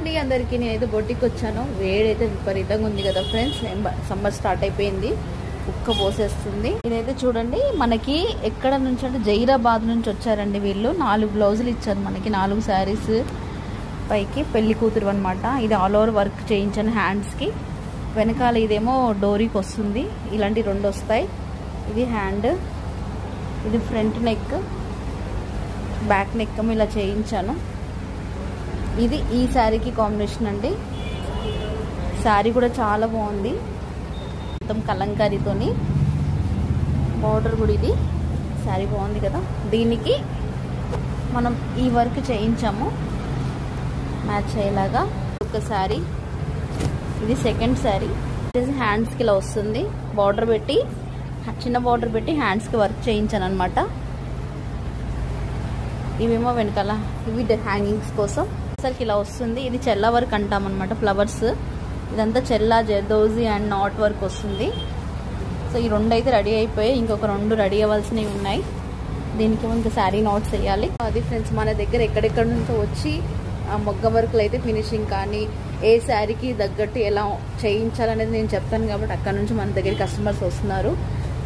అండి అందరికీ. నేనైతే బొట్టికి వచ్చాను. వేడైతే విపరీతంగా ఉంది కదా ఫ్రెండ్స్. సమ్మర్ స్టార్ట్ అయిపోయింది, ఉక్క పోసేస్తుంది. ఇదైతే చూడండి, మనకి ఎక్కడ నుంచి అంటే జైరాబాద్ నుంచి వచ్చారండి వీళ్ళు. 4 బ్లౌజులు ఇచ్చారు మనకి, 4 శారీస్ పైకి. పెళ్లి కూతురు అనమాట. ఇది ఆల్ ఓవర్ వర్క్ చేయించాను హ్యాండ్స్కి. వెనకాల ఇదేమో డోరీకి వస్తుంది, ఇలాంటి 2 వస్తాయి. ఇది హ్యాండ్, ఇది ఫ్రంట్ నెక్, బ్యాక్ నెక్ ఇలా చేయించాను. ఇది ఈ శారీకి కాంబినేషన్ అండి. శారీ కూడా చాలా బాగుంది, మొత్తం కలంకారీతోని బార్డర్ కూడా. ఇది శారీ బాగుంది కదా. దీనికి మనం ఈ వర్క్ చేయించాము మ్యాచ్ అయ్యేలాగా. ఒక శారీ, ఇది సెకండ్ శారీ. హ్యాండ్స్కి ఇలా వస్తుంది, బార్డర్ పెట్టి, చిన్న బార్డర్ పెట్టి హ్యాండ్స్కి వర్క్ చేయించాను అనమాట. ఇవేమో వెనకాల ఇవి హ్యాంగింగ్స్ కోసం సరికి ఇలా వస్తుంది. ఇది చెల్లా వర్క్ అంటాం అనమాట, ఫ్లవర్స్. ఇదంతా చెల్లా, జర్దోజీ అండ్ నాట్ వర్క్ వస్తుంది. సో ఈ 2 అయితే రెడీ అయిపోయాయి, ఇంకొక 2 రెడీ అవ్వాల్సినవి ఉన్నాయి. దీనికి ఇంకా శారీ నాట్స్ వేయాలి. అది ఫ్రెండ్స్, మన దగ్గర ఎక్కడెక్కడ నుంచో వచ్చి మొగ్గ వర్క్లు అయితే ఫినిషింగ్ కానీ ఏ శారీకి తగ్గట్టు ఎలా చేయించాలనేది నేను చెప్తాను కాబట్టి అక్కడ నుంచి మన దగ్గర కస్టమర్స్ వస్తున్నారు.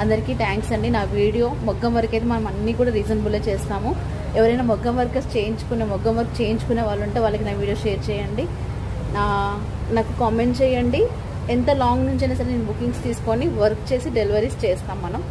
అందరికీ థ్యాంక్స్ అండి. నా వీడియో మొగ్గం వర్క్ అయితే మనం అన్నీ కూడా రీజనబుల్గా చేస్తాము. ఎవరైనా మొగ్గం వర్క్ చేయించుకునే వాళ్ళు ఉంటే వాళ్ళకి నా వీడియో షేర్ చేయండి, నాకు కామెంట్ చేయండి. ఎంత లాంగ్ నుంచి అయినా సరే నేను బుకింగ్స్ తీసుకొని వర్క్ చేసి డెలివరీస్ చేస్తాం మనం.